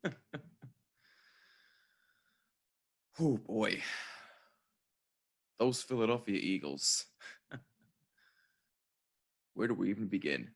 Oh boy, those Philadelphia Eagles. Where do we even begin?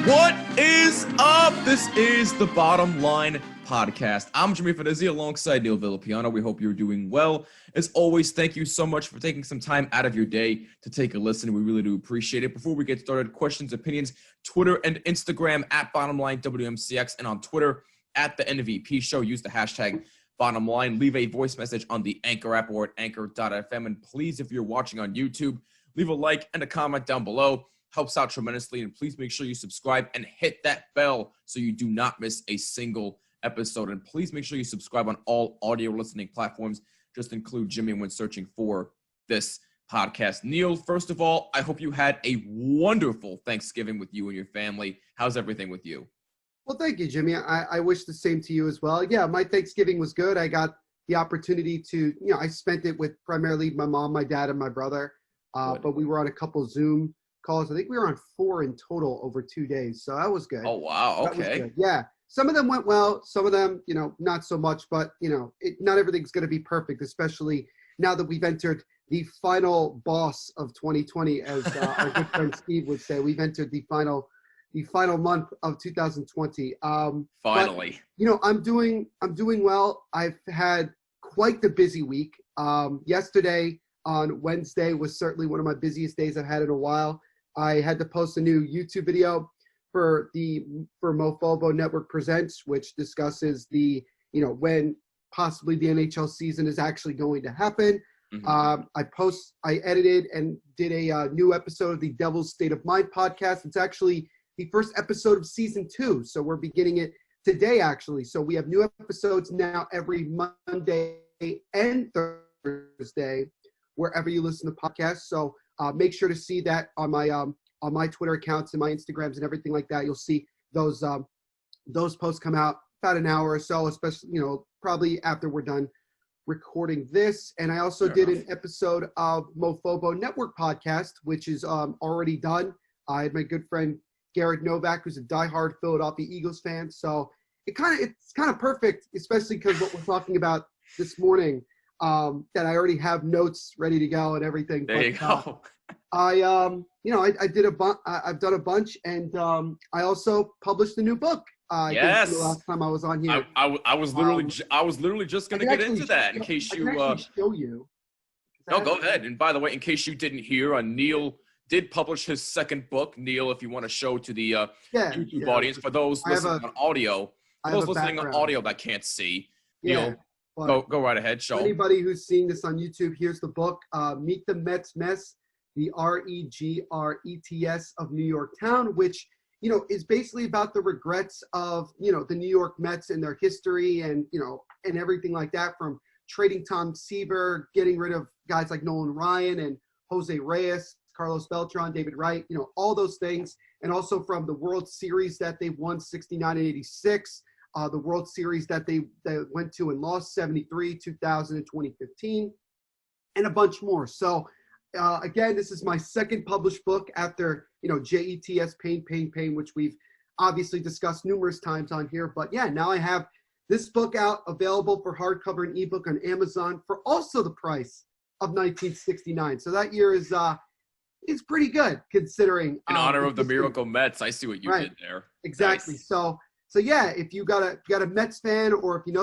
What is up? This is the Bottom Line Podcast. I'm Jimmy Fedezzi alongside Neil Villapiano. We hope you're doing well. As always, thank you so much for taking some time out of your day to take a listen. We really do appreciate it. Before we get started, questions, opinions, Twitter and Instagram at BottomLineWMCX, and on Twitter at the NVP Show. Use the hashtag BottomLine. Leave a voice message on the Anchor app or at anchor.fm. And please, if you're watching on YouTube, leave a like and a comment down below. Helps out tremendously, and please make sure you subscribe and hit that bell so you do not miss a single episode. And please make sure you subscribe on all audio listening platforms. Just include Jimmy when searching for this podcast. Neil, first of all, I hope you had a wonderful Thanksgiving with you and your family. How's everything with you? Well, thank you, Jimmy. I wish the same to you as well. Yeah, my Thanksgiving was good. I got the opportunity to, I spent it with primarily my mom, my dad, and my brother. But we were on a couple Zoom calls. I think we were on 4 in total over 2 days. So that was good. Oh, wow. Okay. Yeah. Some of them went well. Some of them, not so much. But, not everything's going to be perfect, especially now that we've entered the final boss of 2020, as our good friend Steve would say. We've entered the final month of 2020. Finally. But, I'm doing well. I've had quite the busy week. Yesterday on Wednesday was certainly one of my busiest days I've had in a while. I had to post a new YouTube video for Mofobo Network Presents, which discusses when possibly the NHL season is actually going to happen. Mm-hmm. I edited and did a new episode of the Devil's State of Mind podcast. It's actually the first episode of season 2. So we're beginning it today, actually. So we have new episodes now every Monday and Thursday, wherever you listen to podcasts. So make sure to see that on my Twitter accounts and my Instagrams and everything like that. You'll see those posts come out about an hour or so, especially, probably after we're done recording this. And I also did an episode of Mofobo Network podcast, which is already done. I had my good friend Garrett Novak, who's a diehard Philadelphia Eagles fan. So it's kind of perfect, especially because what we're talking about this morning, that I already have notes ready to go and everything. There you go. I I've done a bunch, and I also published a new book. Yes. The last time I was on here, I was literally just going to get into that. In case you show you. No, go ahead. And by the way, in case you didn't hear, Neil did publish his second book. Neil, if you want to show to the YouTube audience, for those listening on audio, that can't see, Neil, go right ahead. Show anybody who's seeing this on YouTube. Here's the book, Meet the Mets Mess, the REGRETS of New York Town, which is basically about the regrets of the New York Mets and their history, and and everything like that, from trading Tom Seaver, getting rid of guys like Nolan Ryan and Jose Reyes, Carlos Beltran, David Wright, all those things, and also from the World Series that they won 69 and 86. The World Series that they went to and lost 73, 2000, and 2015, and a bunch more. So, again, this is my second published book after, JETS Pain, which we've obviously discussed numerous times on here. But yeah, now I have this book out, available for hardcover and ebook on Amazon for also the price of $19.69. So that year is pretty good, considering. In honor of the Miracle Mets. I see what you did there. Exactly. Nice. So yeah, if you got a Mets fan, or if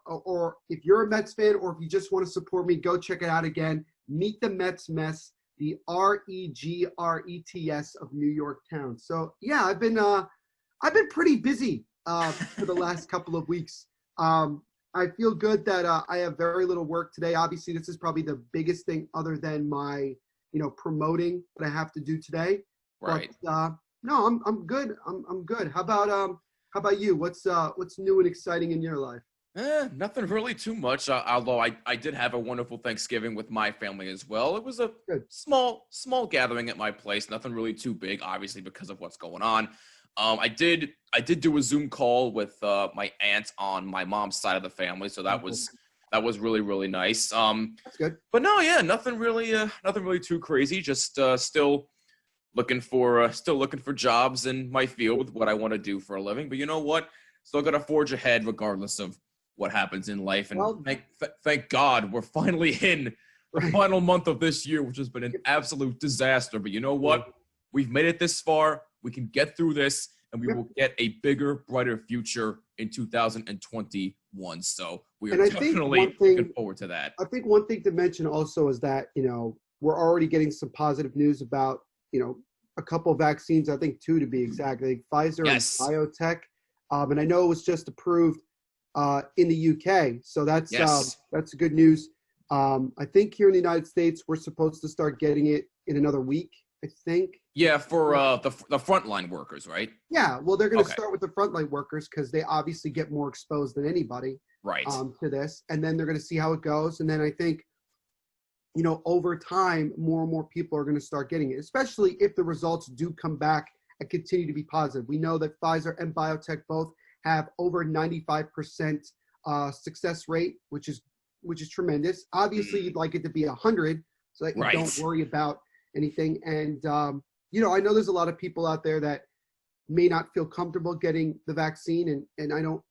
or if you're a Mets fan, or if you just want to support me, go check it out again. Meet the Mets Mess, the REGRETS of New York Town. So yeah, I've been pretty busy for the last couple of weeks. I feel good that I have very little work today. Obviously, this is probably the biggest thing other than my promoting that I have to do today. Right. But no, I'm good. I'm good. How about you? What's new and exciting in your life? Nothing really too much. Although I did have a wonderful Thanksgiving with my family as well. It was a Good. small gathering at my place. Nothing really too big, obviously because of what's going on. I did do a Zoom call with my aunt on my mom's side of the family, so that was really really nice. That's good. But no, yeah, nothing really too crazy. Just still looking for jobs in my field with what I want to do for a living. But you know what? Still got to forge ahead regardless of what happens in life. And Well, thank God we're finally in the right. final month of this year, which has been an absolute disaster. But you know what? We've made it this far. We can get through this, and we Yep. will get a bigger, brighter future in 2021. So we are And I think definitely one thing looking forward to that. I think one thing to mention also is that, we're already getting some positive news about, a couple of vaccines, I think two to be exact, like Pfizer Yes. and BioNTech. And I know it was just approved in the UK. So that's Yes. good news. I think here in the United States, we're supposed to start getting it in another week, I think. Yeah, for the frontline workers, right? Yeah, well, they're going to Okay. start with the frontline workers because they obviously get more exposed than anybody Right. to this. And then they're going to see how it goes. And then I think over time, more and more people are going to start getting it, especially if the results do come back and continue to be positive. We know that Pfizer and BioNTech both have over 95% success rate, which is tremendous. Obviously, you'd like it to be 100, so that you Right. don't worry about anything. And I know there's a lot of people out there that may not feel comfortable getting the vaccine, and I don't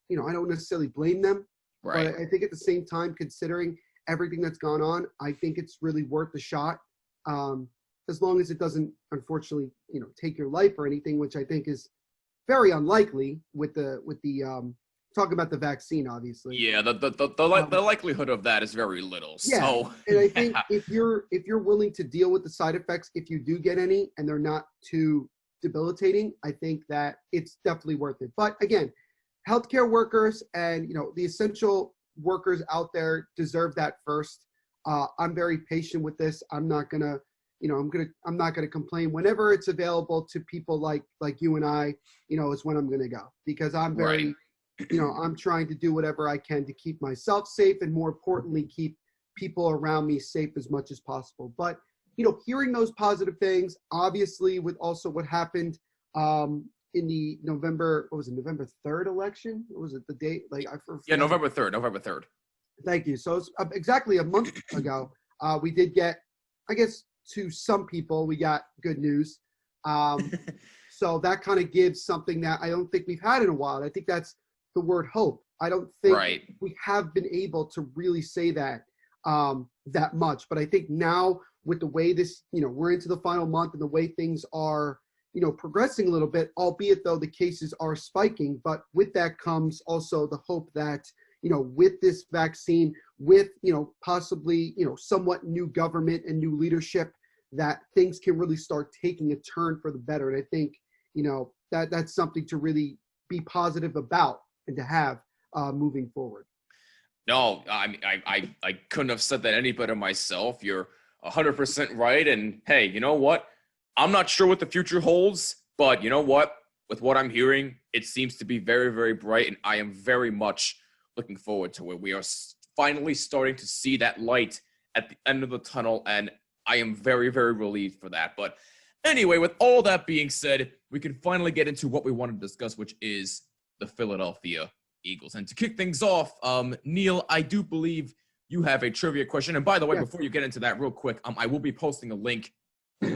necessarily blame them. Right. But I think at the same time, considering everything that's gone on, I think it's really worth the shot. As long as it doesn't, unfortunately, take your life or anything, which I think is very unlikely with the talk about the vaccine, obviously. Yeah, the likelihood of that is very little. Yeah, So and I think if you're willing to deal with the side effects, if you do get any, and they're not too debilitating, I think that it's definitely worth it. But again, healthcare workers and the essential workers out there deserve that first. I'm very patient with this. I'm not gonna complain. Whenever it's available to people like you and I, is when I'm gonna go, because I'm very, I'm trying to do whatever I can to keep myself safe, and more importantly, keep people around me safe as much as possible. But hearing those positive things, obviously, with also what happened in the November 3rd election? What was it, the date? yeah, November 3rd. Thank you. So it's exactly a month ago. We did get, I guess, to some people, we got good news. So that kind of gives something that I don't think we've had in a while. I think that's the word hope. I don't think Right. we have been able to really say that that much. But I think now with the way this, we're into the final month and the way things are, progressing a little bit, albeit though the cases are spiking. But with that comes also the hope that, with this vaccine, with, possibly, somewhat new government and new leadership, that things can really start taking a turn for the better. And I think, that's something to really be positive about and to have moving forward. No, I mean, I couldn't have said that any better myself. You're 100% right. And hey, you know what? I'm not sure what the future holds, but you know what? With what I'm hearing, it seems to be very, very bright, and I am very much looking forward to it. We are finally starting to see that light at the end of the tunnel, and I am very, very relieved for that. But anyway, with all that being said, we can finally get into what we want to discuss, which is the Philadelphia Eagles. And to kick things off, Neil, I do believe you have a trivia question. And by the way, Yes. before you get into that real quick, I will be posting a link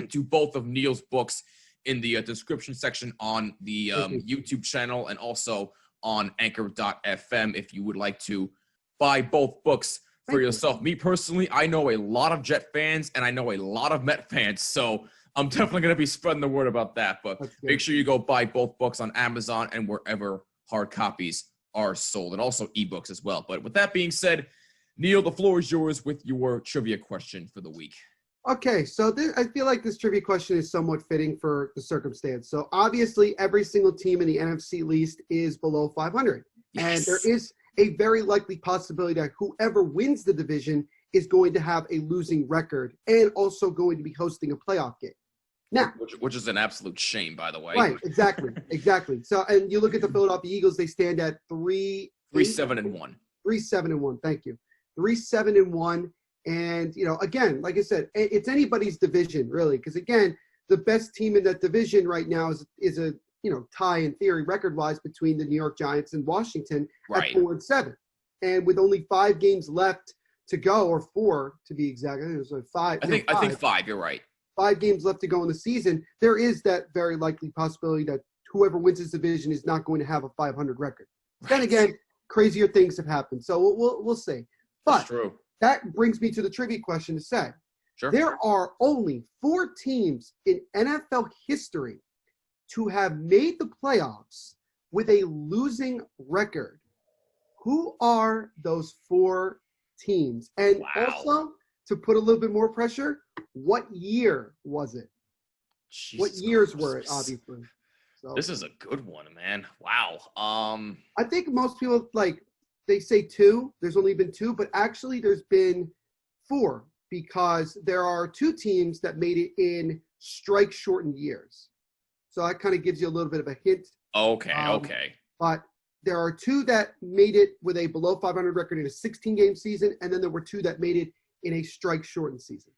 to both of Neil's books in the description section on the YouTube channel, and also on anchor.fm if you would like to buy both books for yourself. Me personally, I know a lot of Jet fans and I know a lot of Met fans, so I'm definitely going to be spreading the word about that. But make sure you go buy both books on Amazon and wherever hard copies are sold, and also ebooks as well. But with that being said, Neil, the floor is yours with your trivia question for the week. Okay, so I feel like this trivia question is somewhat fitting for the circumstance. So obviously, every single team in the NFC East is below 500. Yes. And there is a very likely possibility that whoever wins the division is going to have a losing record and also going to be hosting a playoff game. Now, which is an absolute shame, by the way. Right, exactly. So, and you look at the Philadelphia Eagles, they stand at 3-7-1. 3-7-1. Thank you. 3-7-1. And, again, like I said, it's anybody's division, really, because, again, the best team in that division right now is a tie in theory record-wise between the New York Giants and Washington at 4-7. And with only 5 games left to go, or 4 to be exact, I think it was like 5. I think 5. You're right. 5 games left to go in the season. There is that very likely possibility that whoever wins this division is not going to have a 500 record. Right. Then again, crazier things have happened, so we'll see. But that's true. That brings me to the trivia question to say, sure. There are only 4 teams in NFL history to have made the playoffs with a losing record. Who are those 4 teams? And also, to put a little bit more pressure, what year was it? Jesus, what years were it, obviously? So, this is a good one, man. Wow. I think most people, they say 2. There's only been 2, but actually there's been 4 because there are 2 teams that made it in strike-shortened years. So that kind of gives you a little bit of a hint. Okay. But there are 2 that made it with a below 500 record in a 16-game season, and then there were 2 that made it in a strike-shortened season.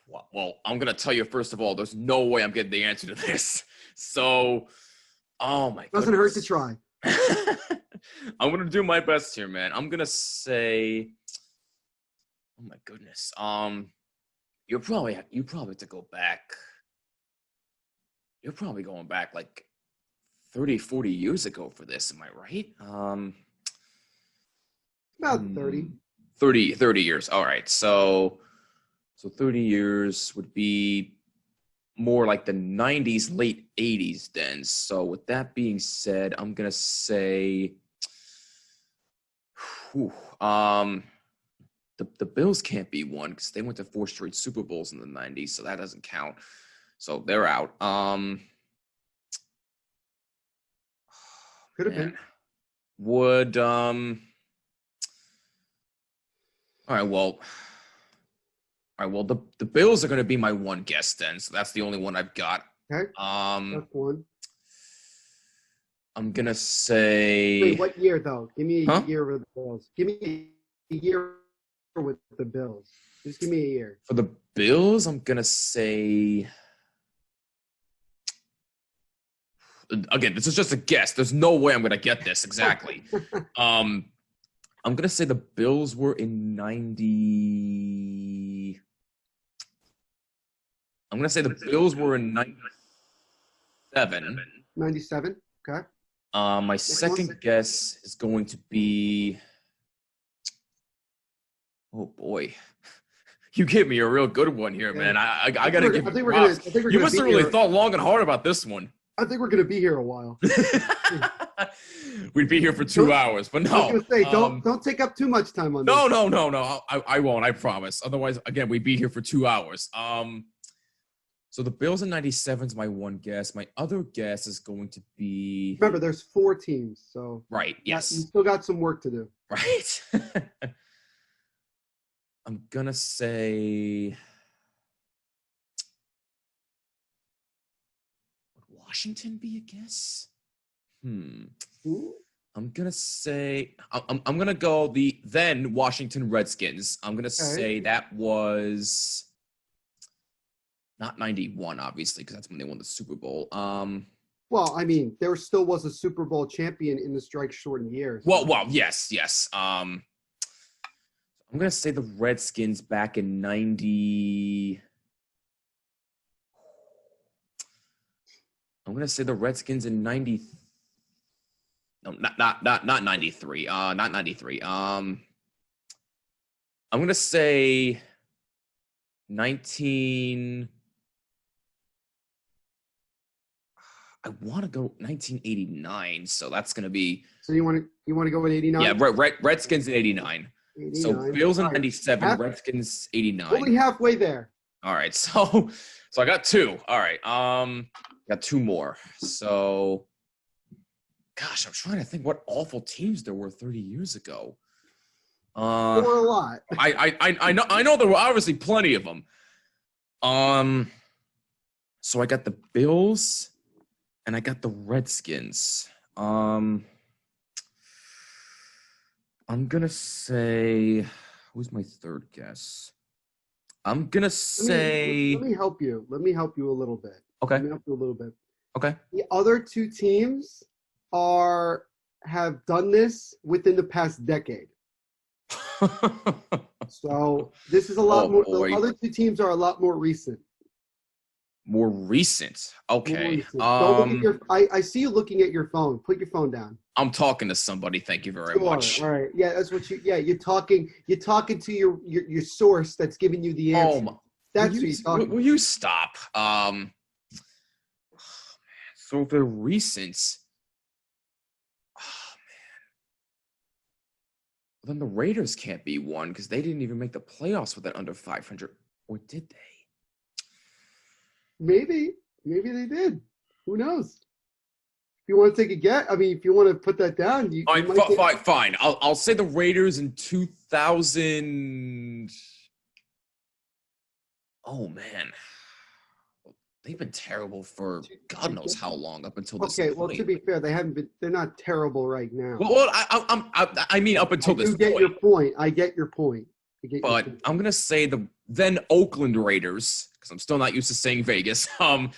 Well, I'm going to tell you, first of all, there's no way I'm getting the answer to this. So, oh my god. Doesn't hurt to try. I'm going to do my best here, man. I'm going to say, oh my goodness. You probably have to go back. You're probably going back like 30, 40 years ago for this. Am I right? About 30. 30 years. All right. So 30 years would be more like the 90s, late 80s then. So with that being said, I'm going to say the Bills can't be one because they went to 4 straight Super Bowls in the 90s, so that doesn't count. So they're out. Could have been. Would all right, well, the Bills are going to be my one guess then, so that's the only one I've got. Okay. That's one. I'm gonna say. Wait, what year though? Give me a year with the Bills. Give me a year with the Bills. Just give me a year. For the Bills, I'm gonna say. Again, this is just a guess. There's no way I'm gonna get this exactly. I'm gonna say the Bills were in 90. I'm gonna say the Bills were in 97. 97. Okay. My second guess is going to be. Oh boy, you gave me a real good one here, man. I gotta give you props. You must have really thought long and hard about this one. I think we're gonna be here a while. We'd be here for 2 hours, but no. I was gonna say, don't take up too much time on this. No. I won't. I promise. Otherwise, again, we'd be here for 2 hours. So the Bills in 97 is my one guess. My other guess is going to be. Remember, there's 4 teams, so. Right. Yes. You still got some work to do. Right. I'm gonna say. Would Washington be a guess? Ooh. I'm gonna say I'm gonna go the then Washington Redskins. I'm gonna say that was not 91, obviously, because that's when they won the Super Bowl. Well, I mean, there still was a Super Bowl champion in the strike-shortened years. Well, yes. I'm gonna say the Redskins back in 90. I'm gonna say the Redskins in 90. No, not 93. Not 93. I'm gonna say 19. I want to go 1989, so that's gonna be. So you want to go with 89? Yeah, Redskins in 89. So Bills in 97, Redskins 89. Only halfway there. All right, so I got 2. All right, got 2 more. So. Gosh, I'm trying to think what awful teams there were 30 years ago. There were a lot. I know there were obviously plenty of them. So I got the Bills and I got the Redskins. I'm I'm gonna say, who's my third guess? I'm gonna say, Let me help you. Let me help you a little bit. okay, Let me help you a little bit. okay. The other two teams have done this within the past decade. So this is a lot Oh more. boy, The other two teams are a lot more recent. more recent. More Okay. recent. Don't look at your. I see you looking at your phone. Put your phone down. I'm talking to somebody. Thank you very Sure. much. All right. Yeah, that's what you. Yeah, you're talking. You're talking to your source that's giving you the answer. Oh, my, That's what you're talking. will you stop? So the recent. Oh, then the Raiders can't be one because they didn't even make the playoffs with an under 500, or did they? Maybe they did. Who knows? If you want to take a guess, I mean, if you want to put that down, you Fine, might get, fine. I'll say the Raiders in 2000. Oh man, they've been terrible for God knows how long up until this okay. Well, point. to be fair, they haven't been. They're not terrible right now. Well, I mean up until I this do get point. your point. I get your point. But I'm gonna say the then Oakland Raiders because I'm still not used to saying Vegas. I'm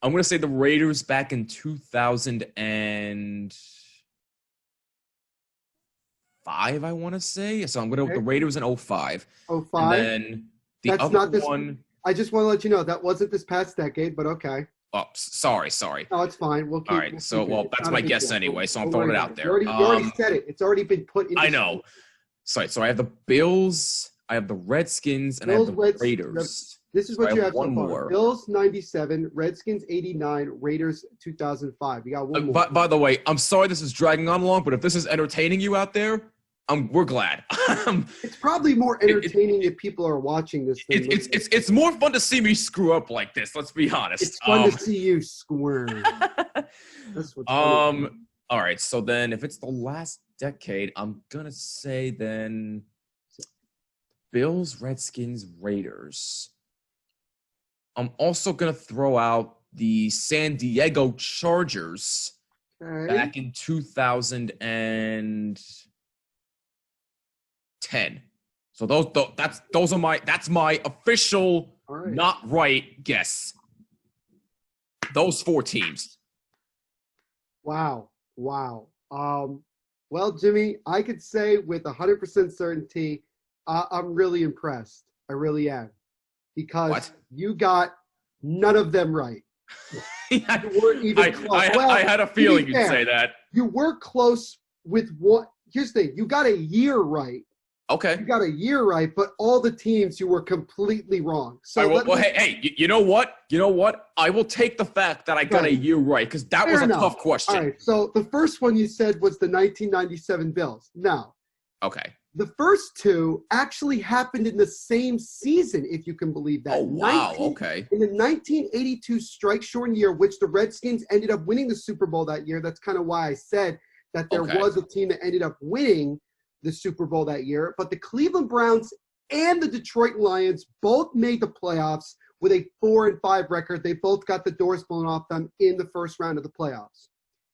gonna say the Raiders back in 2005. I want to say so. I'm gonna Okay. the Raiders in 05. 05. And then the That's other not this one. I just want to let you know that wasn't this past decade, but okay. Oh, sorry. No, it's fine. We'll keep. All right. We'll So, keep it. well, It's that's not a my big guess deal. anyway. So I'm Don't throwing worry it about out there. You already said it. It's already been put in. I know. Sorry. So I have the Bills, I have the Redskins, and Bills, I have the Raiders. This is So what I you have have so one far. more. Bills 97, Redskins 89, Raiders 2005. You got one more. By the way, I'm sorry this is dragging on long, but if this is entertaining you out there, we're glad. It's probably more entertaining if people are watching this. Than It's more fun to see me screw up like this. Let's be honest. It's fun to see you squirm. That's what's funny. All right. So then, if it's the last decade, I'm gonna say then Bills, Redskins, Raiders. I'm also gonna throw out the San Diego Chargers Okay. back in 2010. So that's my official All right. not right guess. Those four teams. Wow. Well, Jimmy, I could say with 100% certainty, I'm really impressed. I really am. Because What? you got none of them right. You weren't even close. I had a feeling you'd say that. You were close with what? Here's the thing. You got a year right. Okay. You got a year right, but all the teams you were completely wrong. So hey, you know what? You know what? I will take the fact that I got a year right because that was a tough question. All right. So the first one you said was the 1997 Bills. Now, okay. The first two actually happened in the same season, if you can believe that. Oh, wow. Okay. In the 1982 strike-shortened year, which the Redskins ended up winning the Super Bowl that year. That's kind of why I said that there was a team that ended up winning the Super Bowl that year. But the Cleveland Browns and the Detroit Lions both made the playoffs with a 4-5 record. They both got the doors blown off them in the first round of the playoffs.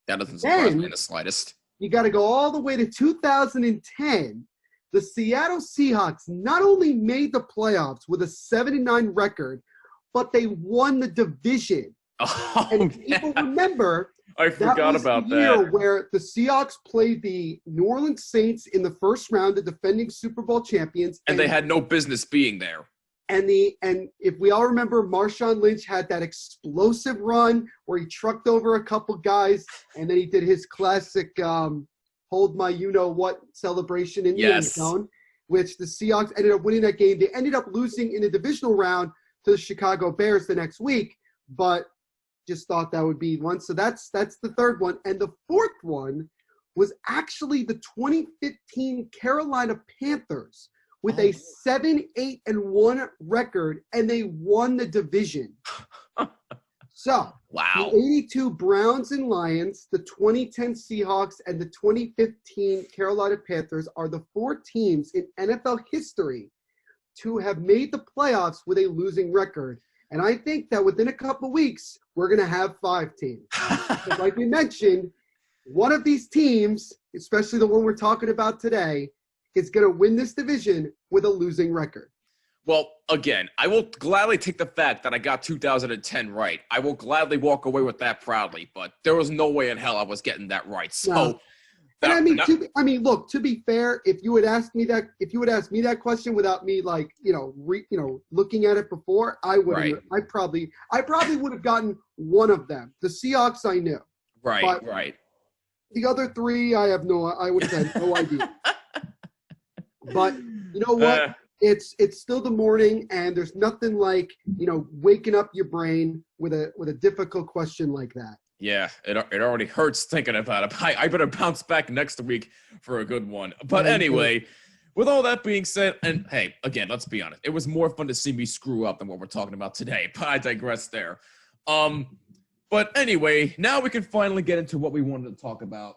That doesn't surprise me in the slightest. You got to go all the way to 2010. The Seattle Seahawks not only made the playoffs with a 7-9 record, but they won the division. Oh, and people remember I forgot about the year that. where the Seahawks played the New Orleans Saints in the first round, the defending Super Bowl champions. And they had no business being there. And if we all remember, Marshawn Lynch had that explosive run where he trucked over a couple guys, and then he did his classic hold my you-know-what celebration in the end zone, which the Seahawks ended up winning that game. They ended up losing in the divisional round to the Chicago Bears the next week, but just thought that would be one. So that's the third one. And the fourth one was actually the 2015 Carolina Panthers with a 7-8-1 record, and they won the division. So, wow. The 82 Browns and Lions, the 2010 Seahawks, and the 2015 Carolina Panthers are the four teams in NFL history to have made the playoffs with a losing record. And I think that within a couple weeks, we're going to have 5 teams. Like we mentioned, one of these teams, especially the one we're talking about today, is going to win this division with a losing record. Well, again, I will gladly take the fact that I got 2010 right. I will gladly walk away with that proudly, but there was no way in hell I was getting that right. So, No. And look, to be fair, if you had asked me that question without me looking at it before, I would Right. I probably would have gotten one of them. The Seahawks I knew. Right, But right. The other three I would have had no idea. But you know what? It's still the morning, and there's nothing like, waking up your brain with a difficult question like that. Yeah, it already hurts thinking about it. I better bounce back next week for a good one. But Yeah, anyway, with all that being said, and hey, again, let's be honest. It was more fun to see me screw up than what we're talking about today, but I digress there. But anyway, now we can finally get into what we wanted to talk about,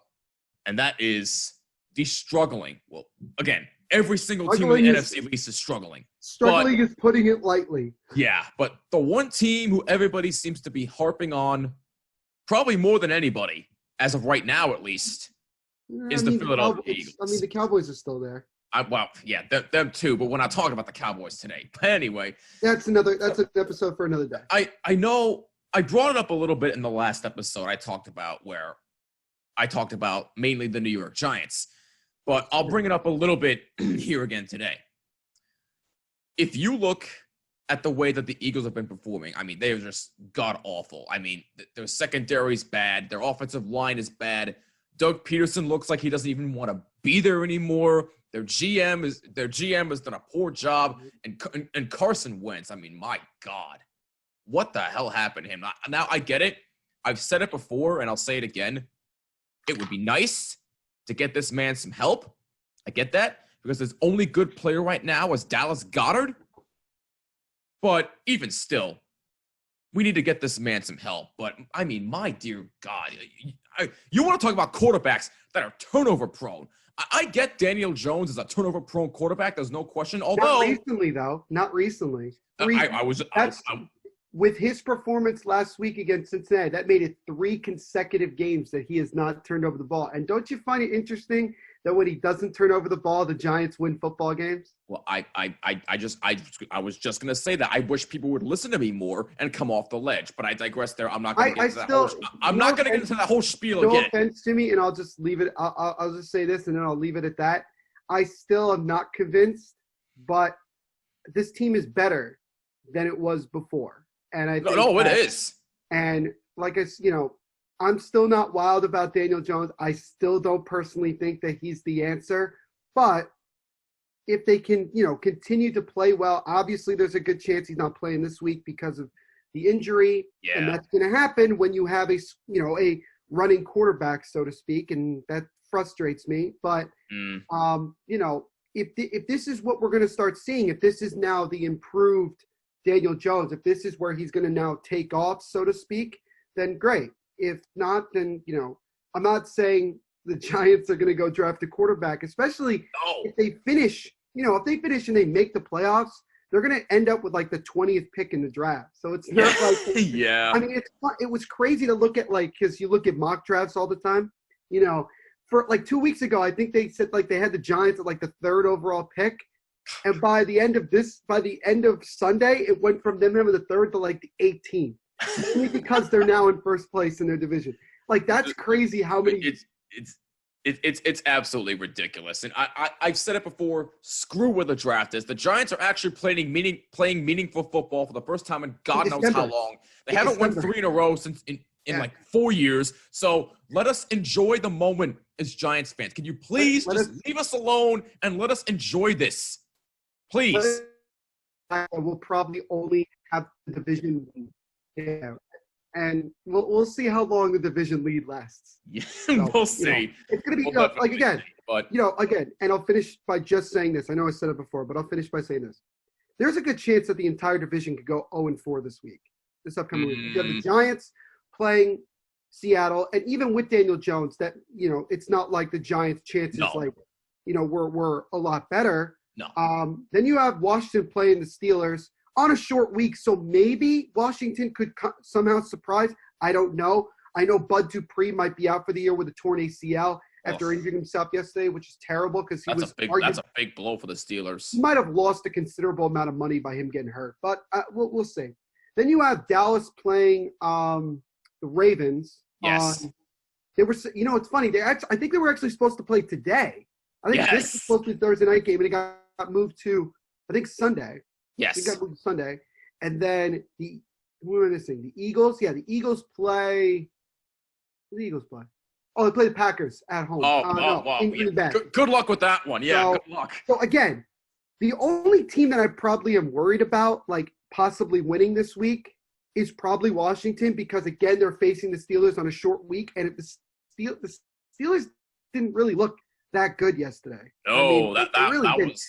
and that is the struggling. Well, again, every single team in the NFC East is struggling. Struggling is putting it lightly. Yeah, but the one team who everybody seems to be harping on, probably more than anybody, as of right now at least, is the Philadelphia Eagles. I mean, the Cowboys are still there. Them too, but we're not talking about the Cowboys today. But anyway. That's an episode for another day. I know I brought it up a little bit in the last episode I talked about mainly the New York Giants. But I'll bring it up a little bit here again today. If you look at the way that the Eagles have been performing, I mean, they are just god-awful. I mean, their secondary is bad. Their offensive line is bad. Doug Peterson looks like he doesn't even want to be there anymore. Their GM has done a poor job. And Carson Wentz, I mean, my God. What the hell happened to him? Now, I get it. I've said it before, and I'll say it again. It would be nice to get this man some help. I get that, because his only good player right now is Dallas Goedert. But even still, we need to get this man some help. But, I mean, my dear God, you want to talk about quarterbacks that are turnover prone. I get Daniel Jones is a turnover prone quarterback. There's no question. Although not recently. With his performance last week against Cincinnati, that made it 3 consecutive games that he has not turned over the ball. And don't you find it interesting that when he doesn't turn over the ball, the Giants win football games? Well, I was just gonna say that. I wish people would listen to me more and come off the ledge, but I digress there. I'm not gonna get into that whole spiel again. No offense to me, and I'll just leave it. I'll just say this, and then I'll leave it at that. I still am not convinced, but this team is better than it was before. And I think it is. And I'm still not wild about Daniel Jones. I still don't personally think that he's the answer. But if they can, continue to play well, obviously there's a good chance he's not playing this week because of the injury. Yeah. And that's going to happen when you have a running quarterback, so to speak, and that frustrates me. But if this is what we're going to start seeing, if this is now the improved Daniel Jones, if this is where he's going to now take off, so to speak, then great. If not, then, I'm not saying the Giants are going to go draft a quarterback, especially if they finish, and they make the playoffs, they're going to end up with like the 20th pick in the draft. So it's not like, yeah. I mean, it was crazy to look at, because you look at mock drafts all the time, for like 2 weeks ago, I think they said they had the Giants at the 3rd overall pick. And by the end of Sunday, it went from them having the 3rd to the 18th. Only because they're now in first place in their division. That's crazy how many. It's absolutely ridiculous. And I've said it before. Screw where the draft is. The Giants are actually playing meaningful football for the first time in God knows how long. They haven't won 3 in a row since in 4 years. So let us enjoy the moment as Giants fans. Can you please leave us alone and let us enjoy this? Please. We'll probably only have the division lead. Yeah. And we'll see how long the division lead lasts. Yeah, so, we'll see. It's going to be, and I'll finish by just saying this. I know I said it before, but I'll finish by saying this. There's a good chance that the entire division could go 0-4 this upcoming week. You have the Giants playing Seattle, and even with Daniel Jones, that, it's not like the Giants' chances were a lot better. No. Then you have Washington playing the Steelers on a short week, so maybe Washington could somehow surprise. I don't know. I know Bud Dupree might be out for the year with a torn ACL after injuring himself yesterday, which is terrible because that's a big blow for the Steelers. He might have lost a considerable amount of money by him getting hurt, but we'll see. Then you have Dallas playing the Ravens. Yes. They were, it's funny. I think they were actually supposed to play today. I think this was supposed to be a Thursday night game, and it got moved to, I think, Sunday. Yes. It got moved to Sunday. And then who am I missing? The Eagles? Yeah, the Eagles play. Who do the Eagles play? Oh, they play the Packers at home. Wow. Good luck with that one. Yeah, good luck. So, again, the only team that I probably am worried about, like, possibly winning this week is probably Washington because, again, they're facing the Steelers on a short week. And if the Steelers didn't really look that good yesterday. No, that was...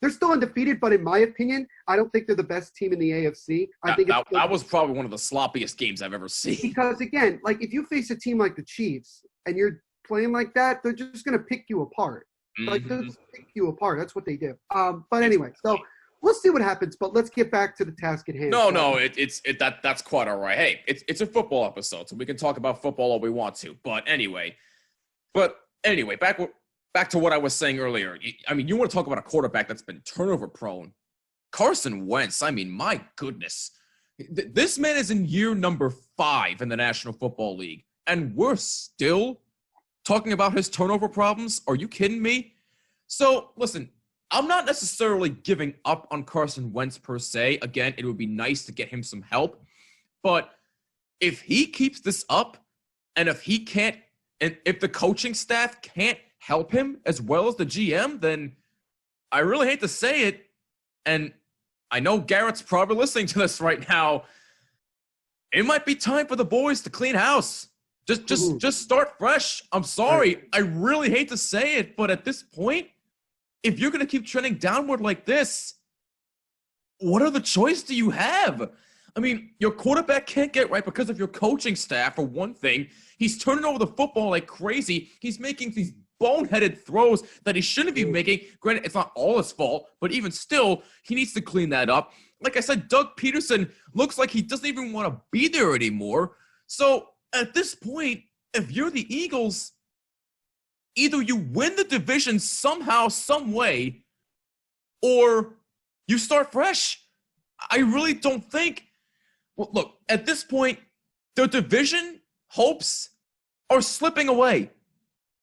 They're still undefeated, but in my opinion, I don't think they're the best team in the AFC. I think that was probably one of the sloppiest games I've ever seen. Because, again, like, if you face a team like the Chiefs and you're playing like that, they're just going to pick you apart. Mm-hmm. Like, they'll just pick you apart. That's what they do. But anyway, so we'll see what happens, but let's get back to the task at hand. That's quite all right. Hey, it's a football episode, so we can talk about football all we want to. But anyway, back to what I was saying earlier. I mean, you want to talk about a quarterback that's been turnover prone. Carson Wentz, I mean, my goodness. This man is in year number 5 in the National Football League, and we're still talking about his turnover problems? Are you kidding me? So, listen, I'm not necessarily giving up on Carson Wentz per se. Again, it would be nice to get him some help. But if he keeps this up, and if the coaching staff can't help him as well as the GM, then I really hate to say it, and I know Garrett's probably listening to this right now, it might be time for the boys to clean house. Just start fresh. I'm sorry. I really hate to say it, but at this point, if you're going to keep trending downward like this, what other choice do you have? I mean, your quarterback can't get right because of your coaching staff, for one thing. He's turning over the football like crazy. He's making these boneheaded throws that he shouldn't be making. Granted, it's not all his fault, but even still, he needs to clean that up. Like I said, Doug Peterson looks like he doesn't even want to be there anymore. So at this point, if you're the Eagles, either you win the division somehow, some way, or you start fresh. I really don't think. Well, look, at this point, the division hopes are slipping away.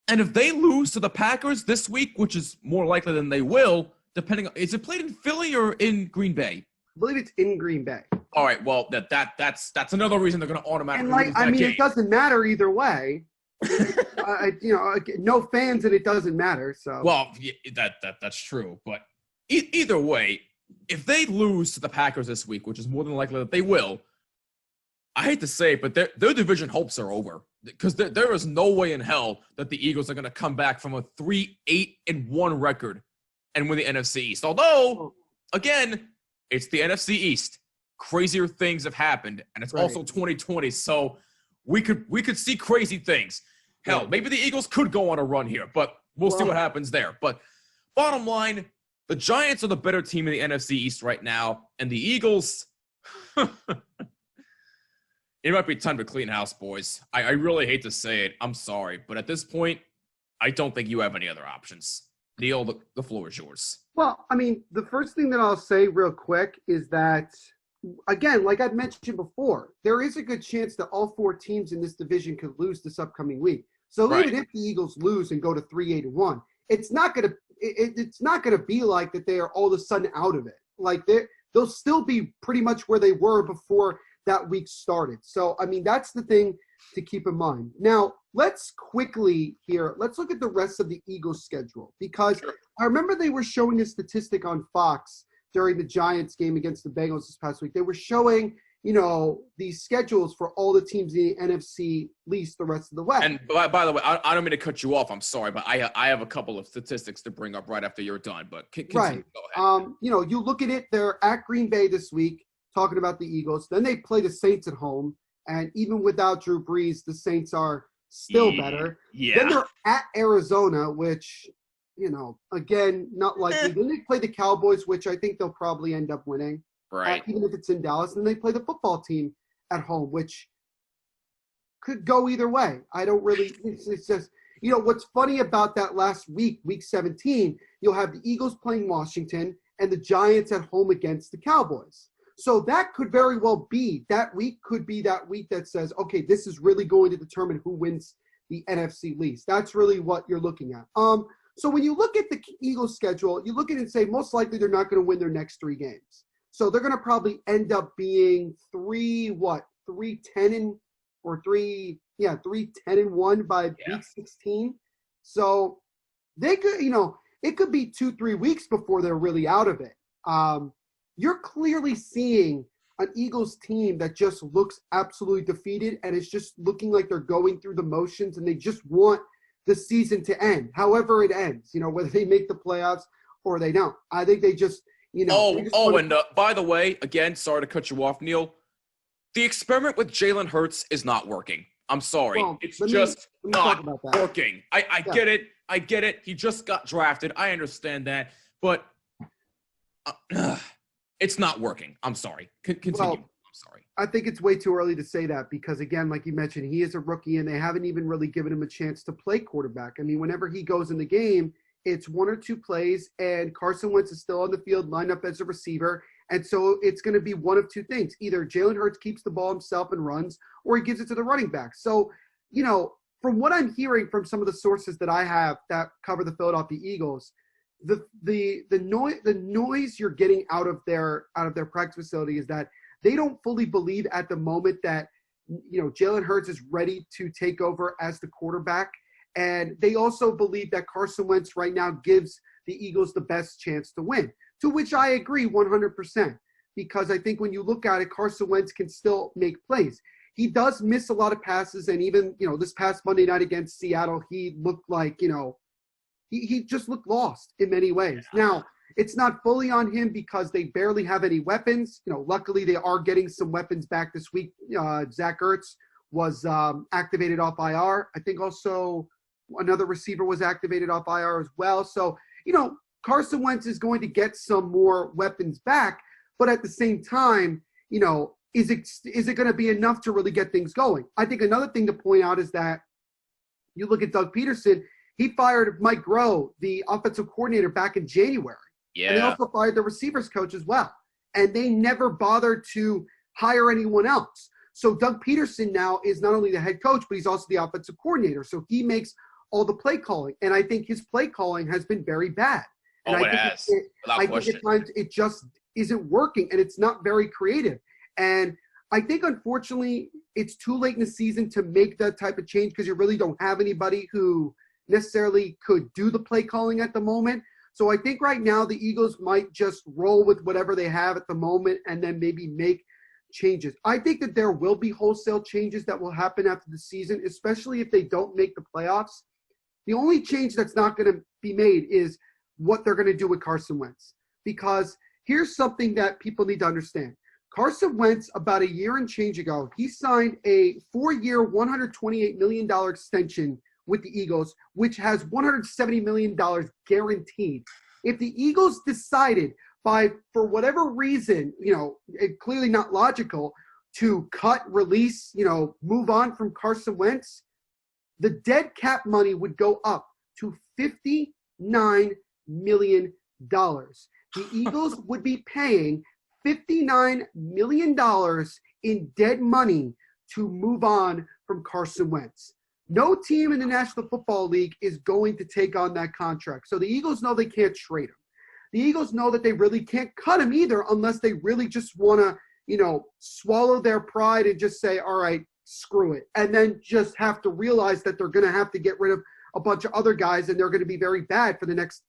And if they lose to the Packers this week, which is more likely than they will, depending on, is it played in Philly or in Green Bay? I believe it's in Green Bay. All right, well, that's another reason they're going to automatically lose that game. It doesn't matter either way. No fans, and it doesn't matter. So well, that's true. But either way, if they lose to the Packers this week, which is more than likely that they will, I hate to say it, but their division hopes are over, because there is no way in hell that the Eagles are going to come back from a 3-8-1 record and win the NFC East. Although, again, it's the NFC East. Crazier things have happened, and it's also 2020, so we could see crazy things. Hell, maybe the Eagles could go on a run here, but we'll see what happens there. But bottom line, the Giants are the better team in the NFC East right now, and the Eagles, it might be time to clean house, boys. I really hate to say it. I'm sorry, but at this point, I don't think you have any other options. Neil, the floor is yours. Well, I mean, the first thing that I'll say real quick is that, again, like I've mentioned before, there is a good chance that all 4 teams in this division could lose this upcoming week. So even if the Eagles lose and go to 3-8-1, it's not gonna be like that they are all of a sudden out of it. Like they'll still be pretty much where they were before that week started. So I mean, that's the thing to keep in mind. Now let's look at the rest of the Eagles schedule, because I remember they were showing a statistic on Fox during the Giants game against the Bengals this past week. They were showing, these schedules for all the teams in the NFC, least the rest of the West. And by the way, I don't mean to cut you off. I'm sorry, but I have a couple of statistics to bring up right after you're done. But continue. Go ahead. You look at it, they're at Green Bay this week, talking about the Eagles. Then they play the Saints at home. And even without Drew Brees, the Saints are still better. Yeah. Then they're at Arizona, which, again, not likely. Then they play the Cowboys, which I think they'll probably end up winning. Right. Even if it's in Dallas. And then they play the football team at home, which could go either way. I don't really. It's just what's funny about that last week, week 17. You'll have the Eagles playing Washington and the Giants at home against the Cowboys. So that could very well be that week. Could be that week that says, okay, this is really going to determine who wins the NFC least. That's really what you're looking at. So when you look at the Eagles schedule, you look at it and say most likely they're not going to win their next 3 games. So they're going to probably end up being 3-10-1 by week 16. So they could, it could be 2-3 weeks before they're really out of it. You're clearly seeing an Eagles team that just looks absolutely defeated, and it's just looking like they're going through the motions, and they just want the season to end, however it ends, whether they make the playoffs or they don't. I think they just, by the way, again, sorry to cut you off, Neil. The experiment with Jalen Hurts is not working. I'm sorry. Well, it's just not working. I Yeah. get it. He just got drafted. I understand that. But it's not working. I'm sorry. Continue. Well, I'm sorry. I think it's way too early to say that because, again, like you mentioned, he is a rookie and they haven't even really given him a chance to play quarterback. I mean, whenever he goes in the game, it's 1 or 2 plays and Carson Wentz is still on the field, lined up as a receiver. And so it's going to be one of 2 things. Either Jalen Hurts keeps the ball himself and runs, or he gives it to the running back. So, from what I'm hearing from some of the sources that I have that cover the Philadelphia Eagles, the noise you're getting out of their practice facility is that they don't fully believe at the moment that Jalen Hurts is ready to take over as the quarterback, and they also believe that Carson Wentz right now gives the Eagles the best chance to win. To which I agree 100%, because I think when you look at it, Carson Wentz can still make plays. He does miss a lot of passes, and even this past Monday night against Seattle, he looked like he just looked lost in many ways. Now, it's not fully on him because they barely have any weapons. Luckily they are getting some weapons back this week. Zach Ertz was activated off IR. I think also another receiver was activated off IR as well. So, Carson Wentz is going to get some more weapons back, but at the same time, is it going to be enough to really get things going? I think another thing to point out is that you look at Doug Peterson. He fired Mike Groh, the offensive coordinator, back in January. Yeah. And they also fired the receivers coach as well. And they never bothered to hire anyone else. So Doug Peterson now is not only the head coach, but he's also the offensive coordinator. So he makes all the play calling. And I think his play calling has been very bad. And it has. I think at times it just isn't working, and it's not very creative. And I think, unfortunately, it's too late in the season to make that type of change because you really don't have anybody who necessarily could do the play calling at the moment. So I think right now the Eagles might just roll with whatever they have at the moment and then maybe make changes. I think that there will be wholesale changes that will happen after the season, especially if they don't make the playoffs. The only change that's not going to be made is what they're going to do with Carson Wentz. Because here's something that people need to understand. Carson Wentz, about a year and change ago, he signed a 4-year, $128 million extension with the Eagles, which has $170 million guaranteed. If the Eagles decided for whatever reason, clearly not logical, to cut, release, move on from Carson Wentz, the dead cap money would go up to $59 million. The Eagles would be paying $59 million in dead money to move on from Carson Wentz. No team in the National Football League is going to take on that contract. So the Eagles know they can't trade him. The Eagles know that they really can't cut him either unless they really just want to, swallow their pride and just say, all right, screw it. And then just have to realize that they're going to have to get rid of a bunch of other guys and they're going to be very bad for the next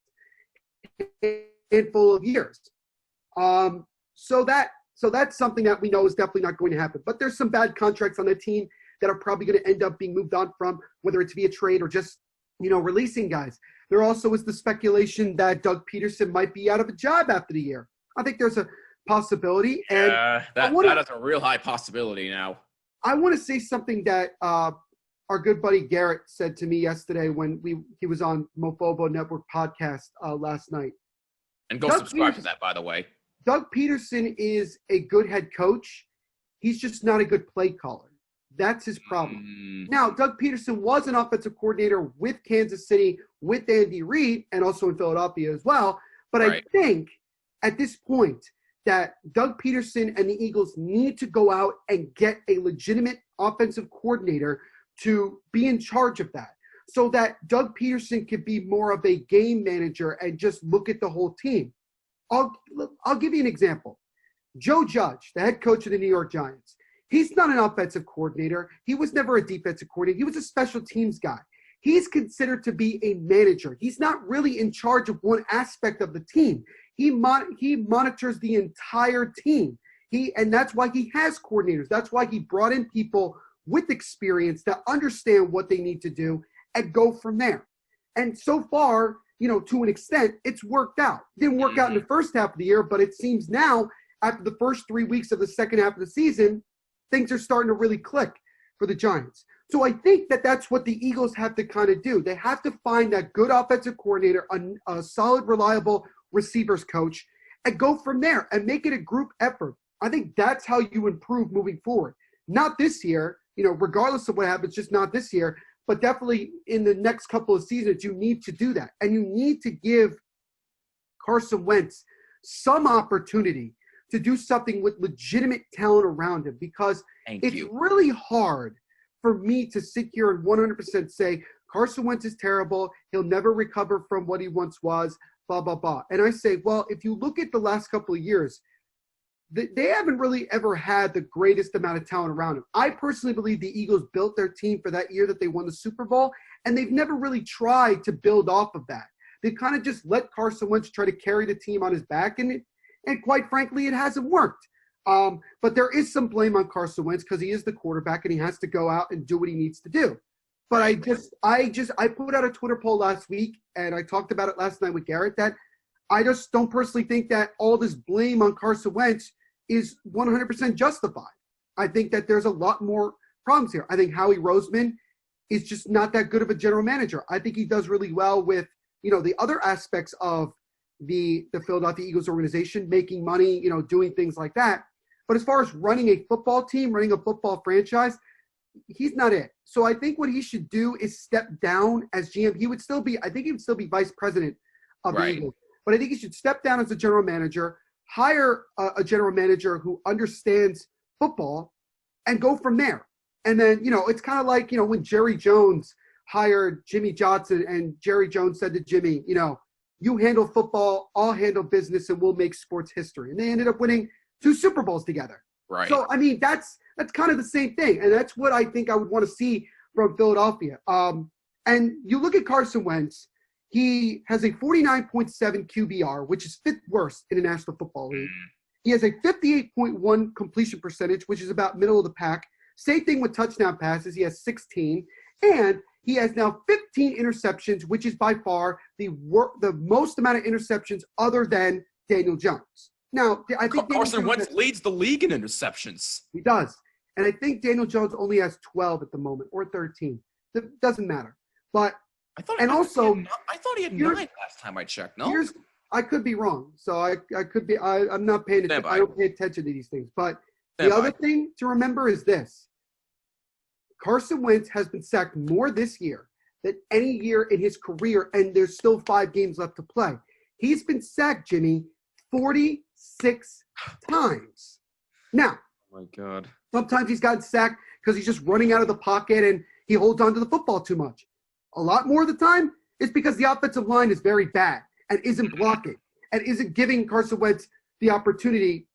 handful of years. So that's something that we know is definitely not going to happen. But there's some bad contracts on the team that are probably going to end up being moved on from, whether it's via trade or just, releasing guys. There also is the speculation that Doug Peterson might be out of a job after the year. I think there's a possibility. And that is a real high possibility now. I want to say something that our good buddy Garrett said to me yesterday when he was on Mofobo Network podcast last night. And go subscribe to that, by the way. Doug Peterson is a good head coach. He's just not a good play caller. That's his problem. Now, Doug Peterson was an offensive coordinator with Kansas City, with Andy Reid, and also in Philadelphia as well. But I think at this point that Doug Peterson and the Eagles need to go out and get a legitimate offensive coordinator to be in charge of that, so that Doug Peterson could be more of a game manager and just look at the whole team. I'll give you an example. Joe Judge, the head coach of the New York Giants, he's not an offensive coordinator. He was never a defensive coordinator. He was a special teams guy. He's considered to be a manager. He's not really in charge of one aspect of the team. He monitors the entire team. And that's why he has coordinators. That's why he brought in people with experience that understand what they need to do and go from there. And so far, to an extent, it's worked out. It didn't work out in the first half of the year, but it seems now, after the first 3 weeks of the second half of the season, things are starting to really click for the Giants. So I think that that's what the Eagles have to kind of do. They have to find that good offensive coordinator, a solid, reliable receivers coach, and go from there and make it a group effort. I think that's how you improve moving forward. Not this year, regardless of what happens, just not this year, but definitely in the next couple of seasons, you need to do that. And you need to give Carson Wentz some opportunity to do something with legitimate talent around him, because it's really hard for me to sit here and 100% say Carson Wentz is terrible. He'll never recover from what he once was, blah, blah, blah. And I say, well, if you look at the last couple of years, they haven't really ever had the greatest amount of talent around him. I personally believe the Eagles built their team for that year that they won the Super Bowl, and they've never really tried to build off of that. They kind of just let Carson Wentz try to carry the team on his back, and quite frankly, it hasn't worked. But there is some blame on Carson Wentz because he is the quarterback and he has to go out and do what he needs to do. But I put out a Twitter poll last week, and I talked about it last night with Garrett, that I just don't personally think that all this blame on Carson Wentz is 100% justified. I think that there's a lot more problems here. I think Howie Roseman is just not that good of a general manager. I think he does really well with, the other aspects of the Philadelphia Eagles organization, making money, doing things like that. But as far as running a football team, running a football franchise, he's not it. So I think what he should do is step down as GM. I think he would still be vice president of the Eagles. But I think he should step down as a general manager, hire a general manager who understands football, and go from there. And then, it's kind of like, when Jerry Jones hired Jimmy Johnson, and Jerry Jones said to Jimmy, you handle football, I'll handle business, and we'll make sports history. And they ended up winning 2 Super Bowls together. Right. So, I mean, that's kind of the same thing. And that's what I think I would want to see from Philadelphia. And you look at Carson Wentz, he has a 49.7 QBR, which is 5th worst in the National Football League. He has a 58.1 completion percentage, which is about middle of the pack. Same thing with touchdown passes. He has 16. And he has now 15 interceptions, which is by far the most amount of interceptions other than Daniel Jones. Now, I think Carson Wentz leads the league in interceptions. He does. And I think Daniel Jones only has 12 at the moment, or 13. It doesn't matter. But I thought he had 9 last time I checked. No, I could be wrong. So I could be. I'm not paying attention. I don't pay attention to these things. But the other thing to remember is this: Carson Wentz has been sacked more this year than any year in his career, and there's still 5 games left to play. He's been sacked, Jimmy, 46 times. Now, oh my God. Sometimes he's gotten sacked because he's just running out of the pocket and he holds on to the football too much. A lot more of the time, it's because the offensive line is very bad and isn't blocking and isn't giving Carson Wentz the opportunity,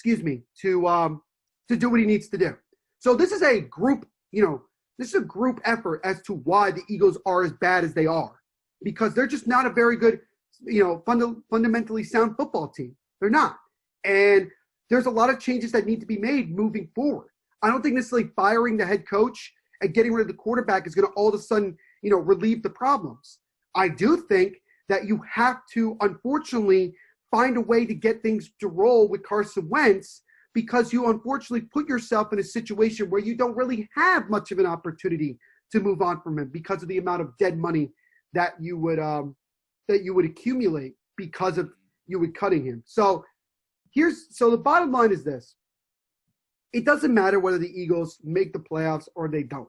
to do what he needs to do. So this is a group, this is a group effort as to why the Eagles are as bad as they are, because they're just not a very good, fundamentally sound football team. They're not. And there's a lot of changes that need to be made moving forward. I don't think necessarily firing the head coach and getting rid of the quarterback is going to all of a sudden, relieve the problems. I do think that you have to, unfortunately, find a way to get things to roll with Carson Wentz, because you unfortunately put yourself in a situation where you don't really have much of an opportunity to move on from him because of the amount of dead money that you would accumulate because of you cutting him. So the bottom line is this. it doesn't matter whether the Eagles make the playoffs or they don't.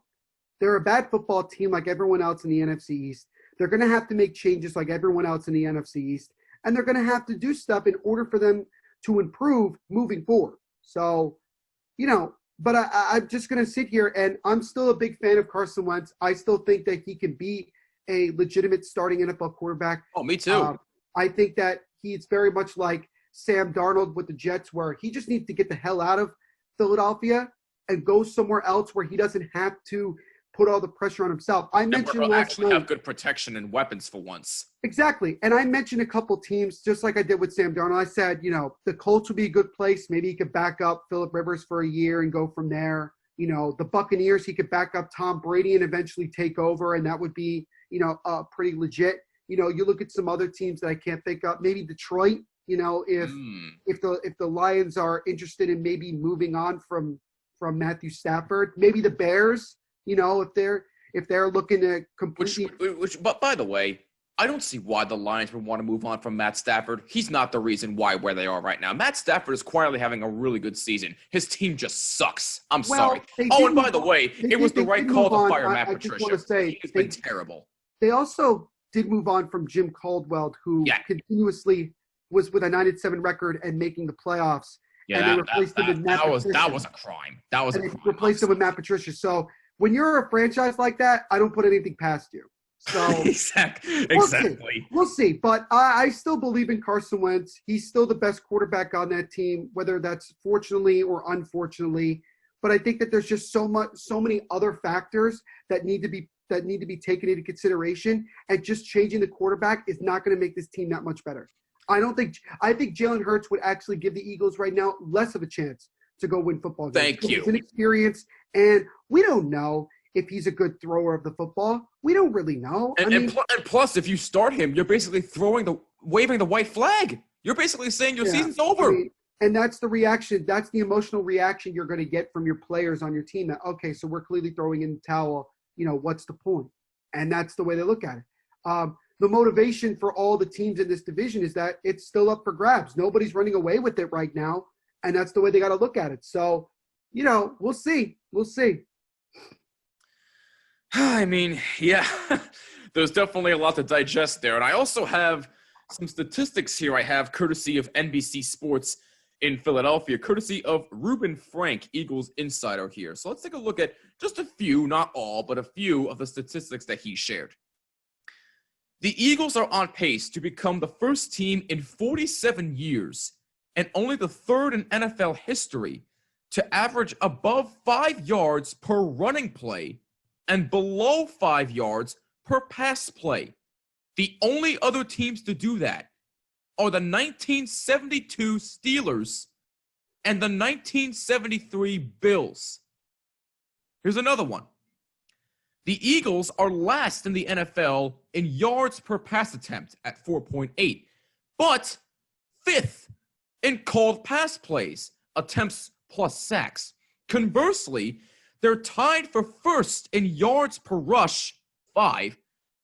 They're a bad football team like everyone else in the NFC East. They're going to have to make changes like everyone else in the NFC East. And they're going to have to do stuff in order for them to improve moving forward. So, but I'm just going to sit here, and I'm still a big fan of Carson Wentz. I still think that he can be a legitimate starting NFL quarterback. Oh, me too. I think that he's very much like Sam Darnold with the Jets, where he just needs to get the hell out of Philadelphia and go somewhere else where he doesn't have to put all the pressure on himself. I mentioned last night, have good protection and weapons for once. Exactly. And I mentioned a couple teams, just like I did with Sam Darnold. I said, the Colts would be a good place. Maybe he could back up Phillip Rivers for a year and go from there. The Buccaneers, he could back up Tom Brady and eventually take over, and that would be, pretty legit. You look at some other teams that I can't think of. Maybe Detroit, if the Lions are interested in maybe moving on from Matthew Stafford. Maybe the Bears, if they're looking to completely. But by the way, I don't see why the Lions would want to move on from Matt Stafford. He's not the reason where they are right now. Matt Stafford is quietly having a really good season. His team just sucks. I'm sorry. Oh, and by the way, it was the right call to fire Matt Patricia. I just want to say, he's been terrible. They also did move on from Jim Caldwell, who continuously was with a 9-7 record and making the playoffs. Yeah, and they replaced him with Matt Patricia. That was a crime. That was a crime. Replaced him with Matt Patricia. So when you're a franchise like that, I don't put anything past you. So exactly. We'll see. But I still believe in Carson Wentz. He's still the best quarterback on that team, whether that's fortunately or unfortunately. But I think that there's just so many other factors that need to be taken into consideration, and just changing the quarterback is not going to make this team that much better. I think Jalen Hurts would actually give the Eagles right now less of a chance to go win football games. Thank you. He's inexperienced, and we don't know if he's a good thrower of the football. We don't really know. And plus, if you start him, you're basically waving the white flag. You're basically saying your season's over. And that's the reaction. That's the emotional reaction you're going to get from your players on your team. That, okay, so we're clearly throwing in the towel. What's the point? And that's the way they look at it. The motivation for all the teams in this division is that it's still up for grabs. Nobody's running away with it right now, and that's the way they got to look at it. So, we'll see. We'll see. I mean, yeah, there's definitely a lot to digest there. And I also have some statistics here I have courtesy of NBC Sports in Philadelphia, courtesy of Reuben Frank, Eagles insider here. So let's take a look at just a few, not all, but a few of the statistics that he shared. The Eagles are on pace to become the first team in 47 years and only the third in NFL history to average above 5 yards per running play and below 5 yards per pass play. The only other teams to do that are the 1972 Steelers and the 1973 Bills. Here's another one. The Eagles are last in the NFL in yards per pass attempt at 4.8, but fifth in called pass plays, attempts plus sacks. Conversely, they're tied for first in yards per rush, 5,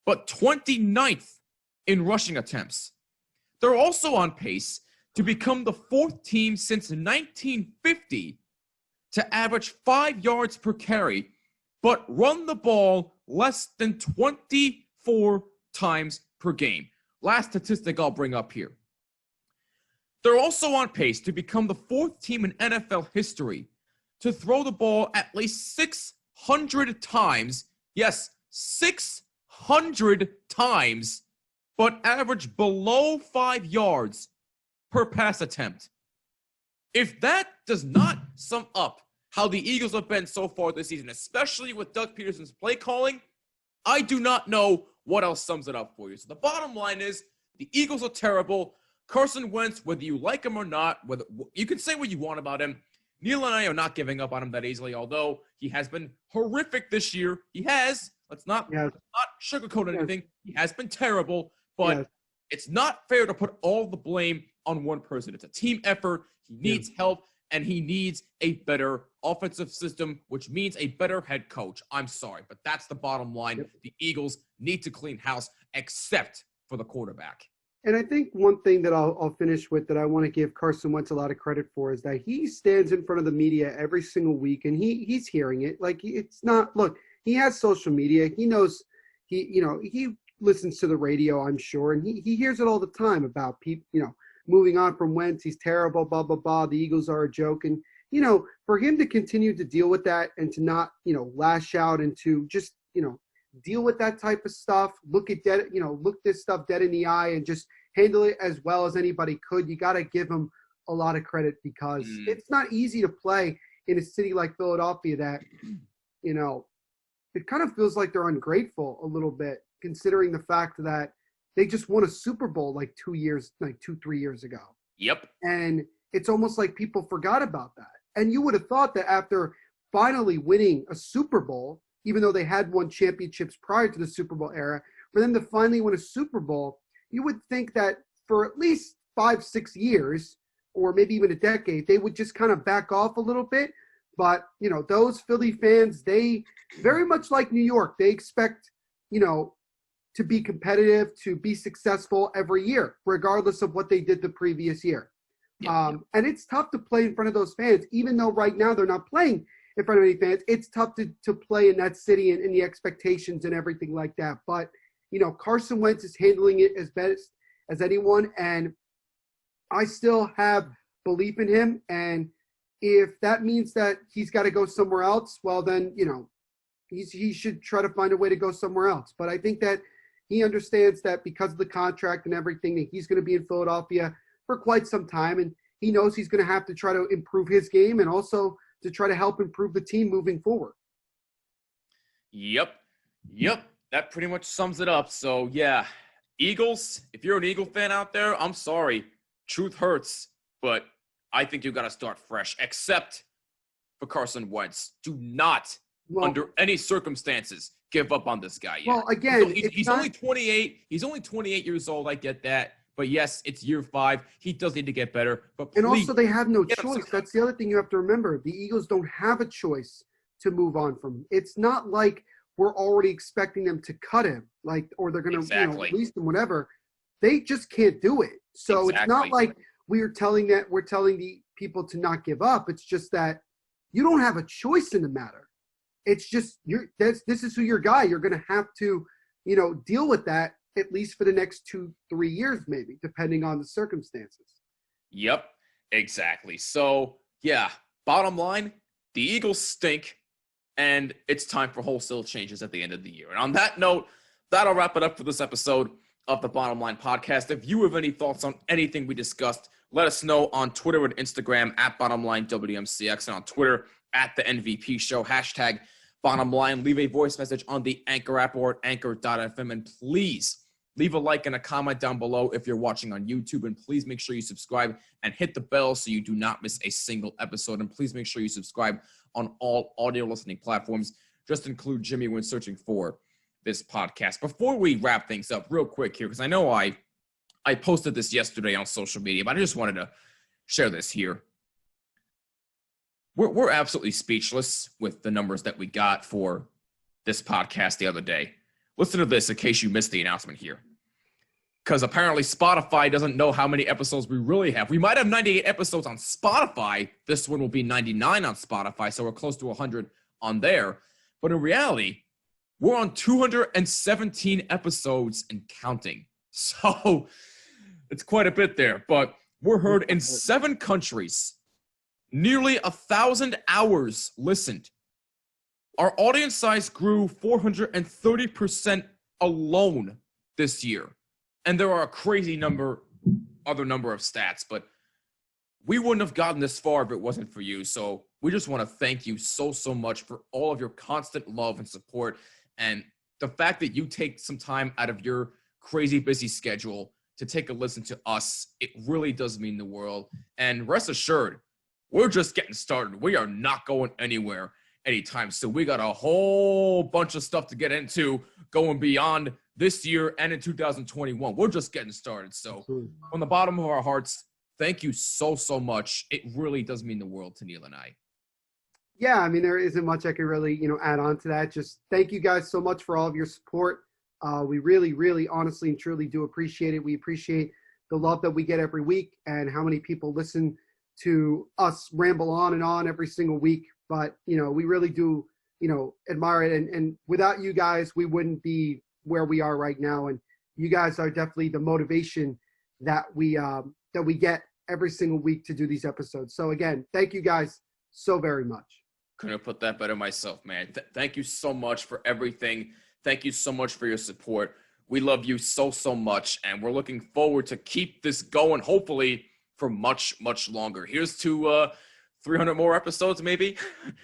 but 29th in rushing attempts. They're also on pace to become the fourth team since 1950 to average 5 yards per carry, but run the ball less than 24 times per game. Last statistic I'll bring up here. They're also on pace to become the fourth team in NFL history to throw the ball at least 600 times. Yes, 600 times, but average below 5 yards per pass attempt. If that does not sum up how the Eagles have been so far this season, especially with Doug Peterson's play calling, I do not know what else sums it up for you. So the bottom line is the Eagles are terrible. Carson Wentz, whether you like him or not, whether you can say what you want about him, Neil and I are not giving up on him that easily, although he has been horrific this year. He has. Let's not sugarcoat anything. He has been terrible, but it's not fair to put all the blame on one person. It's a team effort. He needs help, and he needs a better offensive system, which means a better head coach. I'm sorry, but that's the bottom line. The Eagles need to clean house, except for the quarterback. And I think one thing that I'll finish with that I want to give Carson Wentz a lot of credit for is that he stands in front of the media every single week and he's hearing it. Like, it's not, look, he has social media. He knows, he listens to the radio, I'm sure, and he hears it all the time about people, moving on from Wentz. He's terrible, blah, blah, blah. The Eagles are a joke. And, for him to continue to deal with that and to not, lash out and to just, deal with that type of stuff, look this stuff dead in the eye and just handle it as well as anybody could. You got to give him a lot of credit because it's not easy to play in a city like Philadelphia that, it kind of feels like they're ungrateful a little bit considering the fact that they just won a Super Bowl like 3 years ago. Yep. And it's almost like people forgot about that. And you would have thought that after finally winning a Super Bowl, even though they had won championships prior to the Super Bowl era, for them to finally win a Super Bowl, you would think that for at least 5-6 years, or maybe even a decade, they would just kind of back off a little bit. But, those Philly fans, they very much like New York, they expect, to be competitive, to be successful every year, regardless of what they did the previous year. And it's tough to play in front of those fans, even though right now they're not playing in front of any fans. It's tough to play in that city and the expectations and everything like that. But, Carson Wentz is handling it as best as anyone. And I still have belief in him. And if that means that he's got to go somewhere else, well, then, he should try to find a way to go somewhere else. But I think that he understands that because of the contract and everything, that he's going to be in Philadelphia for quite some time. And he knows he's going to have to try to improve his game and also to try to help improve the team moving forward. Yep. That pretty much sums it up. So, yeah, Eagles, if you're an Eagle fan out there, I'm sorry. Truth hurts, but I think you got to start fresh, except for Carson Wentz. Do not, under any circumstances, give up on this guy yet. Well, again, he's only 28. He's only 28 years old. I get that. But yes, it's year 5. He does need to get better. But and also, they have no choice. That's the other thing you have to remember. The Eagles don't have a choice to move on from him. It's not like we're already expecting them to cut him, or they're going to release him, whatever. They just can't do it. So It's not like we're telling the people to not give up. It's just that you don't have a choice in the matter. It's just this is who your guy. You're going to have to, deal with that at least for the next 2-3 years, maybe, depending on the circumstances. Yep, exactly. So, yeah, bottom line, the Eagles stink, and it's time for wholesale changes at the end of the year. And on that note, that'll wrap it up for this episode of the Bottom Line Podcast. If you have any thoughts on anything we discussed, let us know on Twitter and Instagram at BottomLineWMCX and on Twitter at The NVP Show, hashtag BottomLine. Leave a voice message on the Anchor app or at anchor.fm, and please leave a like and a comment down below if you're watching on YouTube, and please make sure you subscribe and hit the bell so you do not miss a single episode, and please make sure you subscribe on all audio listening platforms. Just include Jimmy when searching for this podcast. Before we wrap things up real quick here, because I know I posted this yesterday on social media, but I just wanted to share this here. We're absolutely speechless with the numbers that we got for this podcast the other day. Listen to this in case you missed the announcement here. Because apparently Spotify doesn't know how many episodes we really have. We might have 98 episodes on Spotify. This one will be 99 on Spotify, so we're close to 100 on there. But in reality, we're on 217 episodes and counting. So it's quite a bit there. But we're heard in 7 countries. Nearly 1,000 hours listened. Our audience size grew 430% alone this year. And there are a crazy other number of stats, but we wouldn't have gotten this far if it wasn't for you. So we just want to thank you so much for all of your constant love and support. And the fact that you take some time out of your crazy busy schedule to take a listen to us, it really does mean the world. And rest assured, we're just getting started. We are not going anywhere anytime soon. We got a whole bunch of stuff to get into going beyond this year and in 2021. We're just getting started. So from the bottom of our hearts, thank you so much. It really does mean the world to Neil and I. Yeah, I mean, there isn't much I can really, add on to that. Just thank you guys so much for all of your support. We really, really, honestly and truly do appreciate it. We appreciate the love that we get every week and how many people listen to us ramble on and on every single week. But, we really do, admire it. And without you guys, we wouldn't be where we are right now. And you guys are definitely the motivation that we get every single week to do these episodes. So again, thank you guys so very much. Couldn't have put that better myself, man. Thank you so much for everything. Thank you so much for your support. We love you so, so much, and we're looking forward to keep this going, hopefully, for much, much longer. Here's to 300 more episodes, maybe.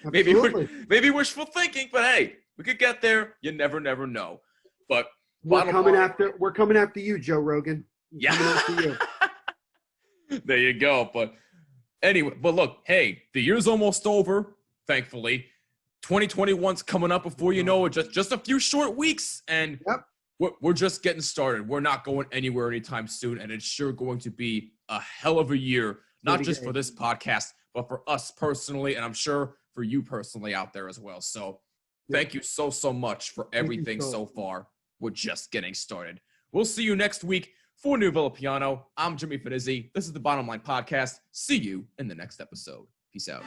maybe wishful thinking, but hey, we could get there. You never know. But we're coming after you, Joe Rogan. Yeah. Coming after you. There you go. But anyway, look, hey, the year's almost over, thankfully. 2021's coming up before you know it. Just a few short weeks, and we're just getting started. We're not going anywhere anytime soon, and it's sure going to be a hell of a year, not just for this podcast, but for us personally, and I'm sure for you personally out there as well. So thank you so, so much for everything so far. We're just getting started. We'll see you next week for New Villa Piano. I'm Jimmy Finizzi. This is the Bottom Line Podcast. See you in the next episode. Peace out.